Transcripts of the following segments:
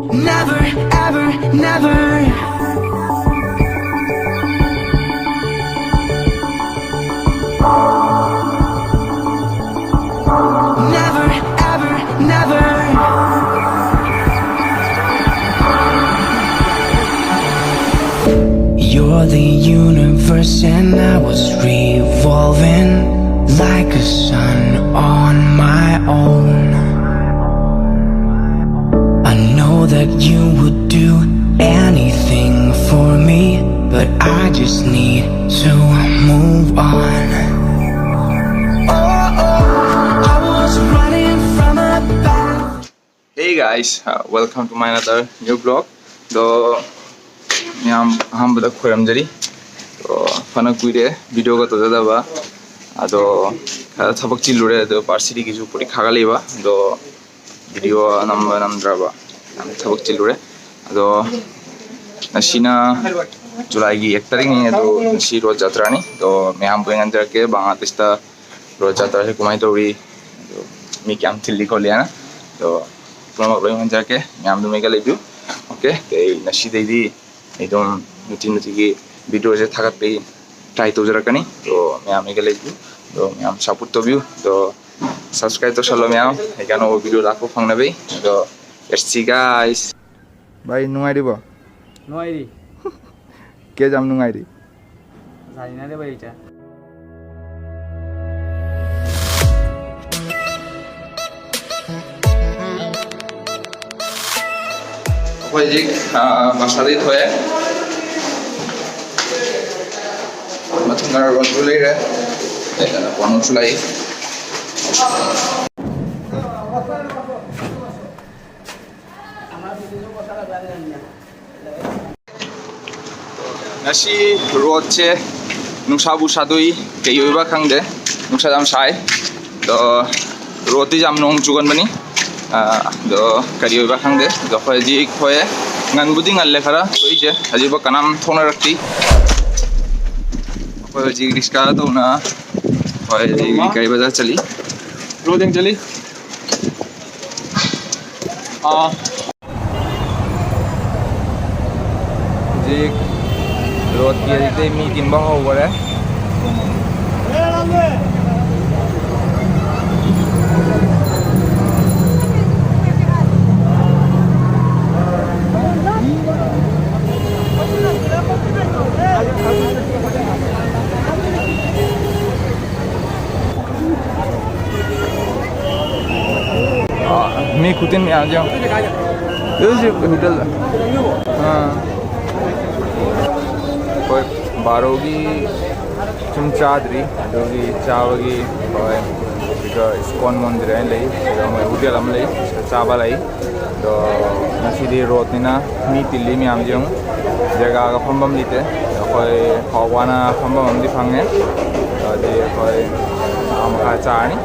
Never, ever, never. Never, ever, never. You're the universe and I was revolving like a sun on my own. I know that you would do anything for me, but I just need to move on. I was running from a battle. Hey guys, welcome to my another new vlog. So, I'm the Kuramjari. So, fana kuire video ko to jada ba. Ado thabak chilure do varsity ki ju puri khagaleba. Do video namdra ba. Thabak chilure. Ado nashina July ki 1 tarik ni do Shri Lord Jagannath ni. Do me am pengen jarke Bangladesh ta Lord Jagannath se kumai tori. Do me kyam thilli ko liana. Do Brahma Purana जाके यहाँ हम तुम्हें क्या labio, okay? तो नशी दे दी, एकदम नुटी की video जे था पे ट्राई तो जरा करनी, तो मैं हमें क्या लेबियो, तो मैं हम सपोर्ट तो बियो, तो सब्सक्राइब तो चलो मैं हम, एक आनो वो वीडियो लाखों फंगना भी, तो let's see guys. भाई नुआइरी बा? नुआइरी? क्या जाम नुआइरी? सारी ना दे भाई चा. कोई जी मसाले थोड़े मतंगर रोजुले रे देखना पौनो चुलाई नशी रोड से नुसा बुसादुई के योबा खांगदे नुसा जाम साई तो रोटी जाम नोंग चुगन बनी do kari ba khang de do khoy ji khoy ngan buding alle khara koi je aji ba kanam thona rakti khoy ji riska to na khoy ji kai bazar chali roding chali ji rod ki te mi tin ba ho gore मैं खुद में आ जाऊँ hotel कोई बारोगी तुम चादरी दोगी चावगी कोई ISKCON मंदिर है ले मैं होटल हम ले चावल लाई तो नसीदी रोड ना मी तिल्ली में आम जाऊँ जगह का फंबम लीते कोई हवाना फंबम हम दिखाएंगे तो दे कोई आम का चाणी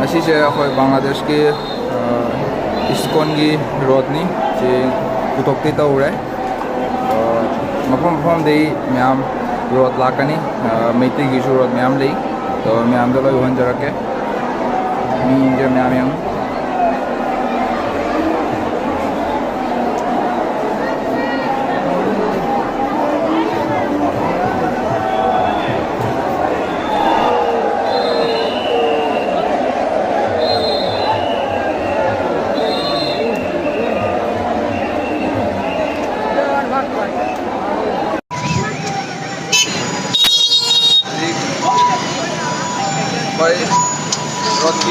अशी से बांग्लादेश के इस्कॉन की रोड नहीं से पुतोक्ति तो उड़े मफम दे मैम रोड लाकनी मेइतेई की रोड मैम ले तो मैम दो लोग वन जरा के मी जो मैम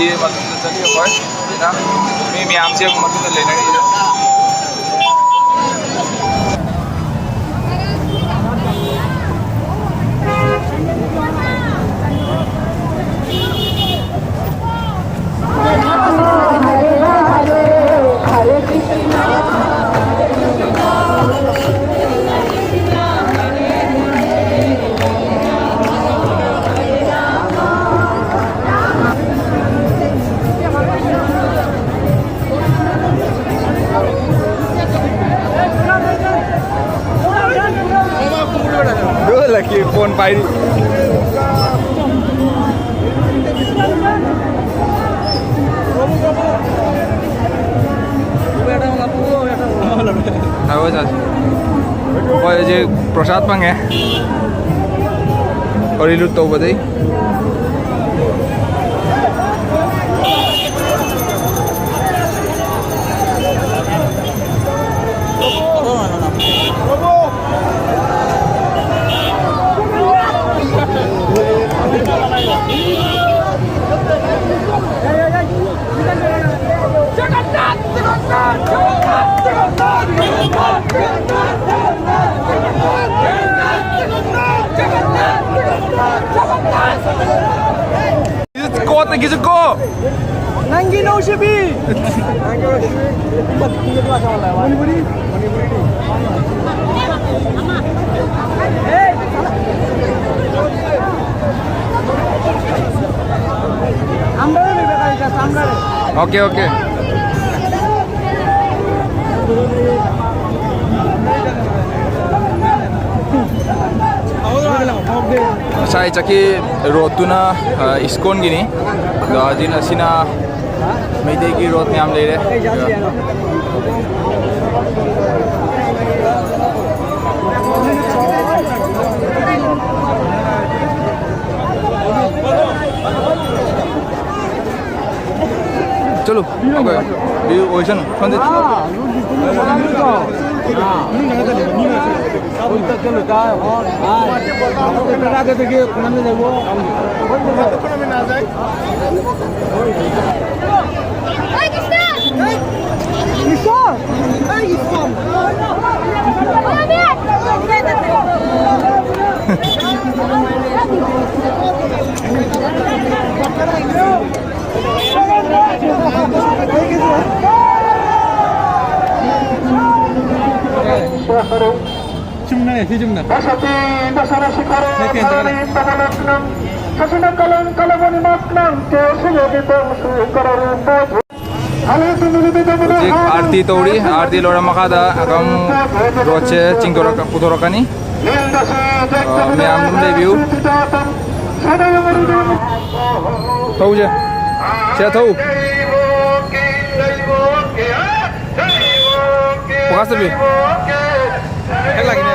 ꯁꯤ ꯃꯇꯨꯡꯗ ꯆꯠꯂꯤ ꯑꯩꯈꯣꯏ ꯃꯤ ꯃꯌꯥꯝꯁꯦ ꯃꯇꯨꯡꯗ ꯂꯩꯅꯔꯤꯁꯦ lagi phone pai đi thôi sao coi chứ prasad bang nghe coi đi lút tàu vào đấy Gizu ko. Nangi no shibi. Manipuri. Hey. Amra ni beta ika samra. Okay, okay. Saya caki road tu na iskcon gini, dah jadi sina meitei ki road ni am le. Chalo, okay. Di ocean, kande. Cumna ya, si cumna. Arti tauri, arti lora makada agam roche cingtora putorakani. Me am review. Tahu je, saya tahu. Bukas lebih. Lagi ni.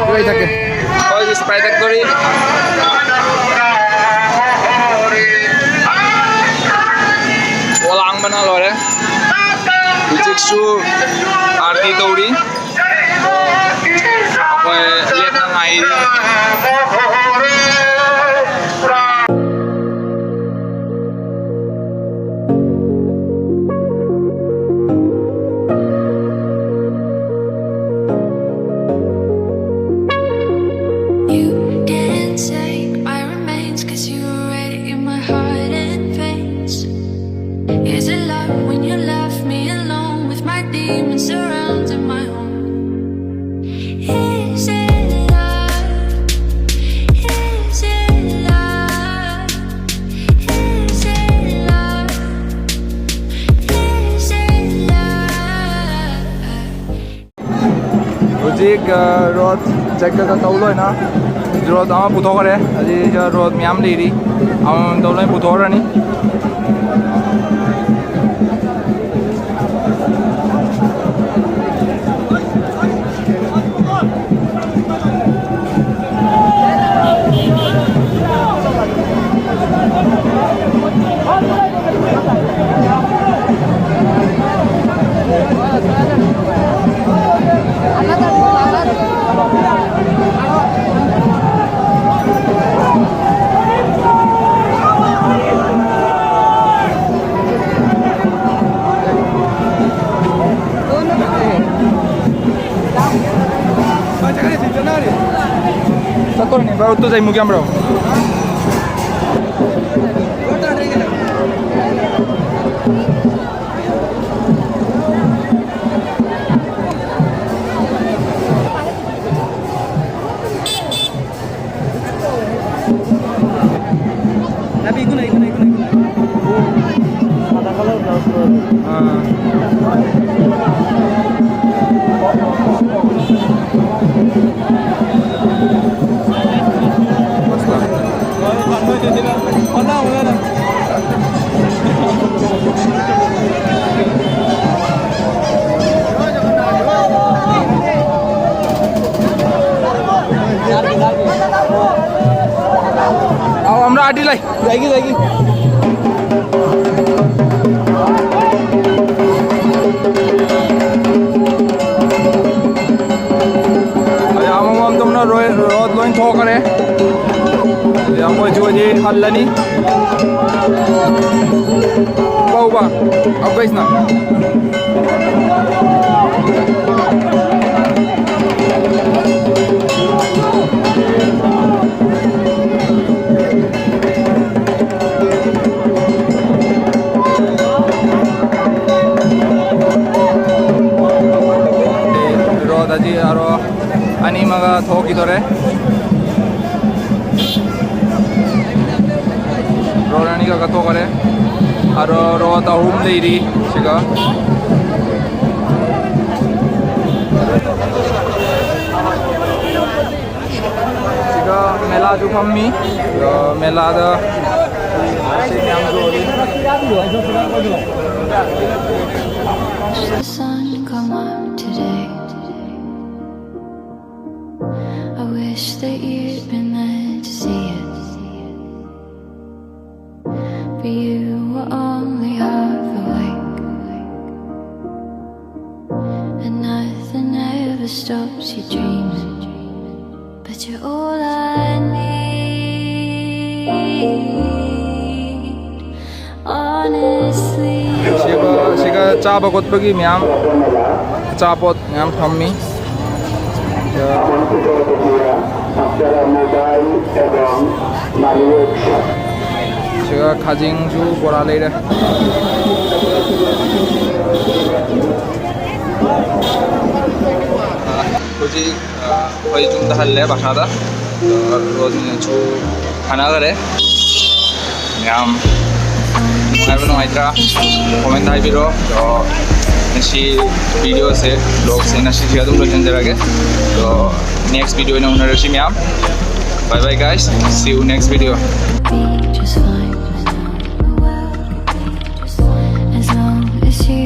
Boleh tak? Kalau di spray tak kori. Olang mana lor eh? Ujik su arti tauri. Apa lihat nang air. Ujik road check ka tau loi na road ama puthok kare aji road miam liri am tau loi puthok rani Sakor ni baru tu saya mukiam bro. Tapi ikut. Mata kalau blouse tu. Aw amra adi lai. Lagi. Road loin thok kare ya moi jo je hallani ba ab guys na road aji aro ani maga thoki dore rorani ka to kare aro rota hum leiri siga mela ju phammi mela da senyam jo The sun come up today. I wish that you'd been there to see it, but you were only half awake, and nothing ever stops you dreaming, but you're all I need, honestly. Siga chaba kotpagi myam chapot myam phammi siga khajing ju bora leire hoji hoi jum da halle basada roz ni chu khana gare myam I don't know Hydra comment I biro to nasi video se vlog se nasi siya tum lojan jarage to next video na unar rashi myam bye bye guys see you next video Be just fine, as long as you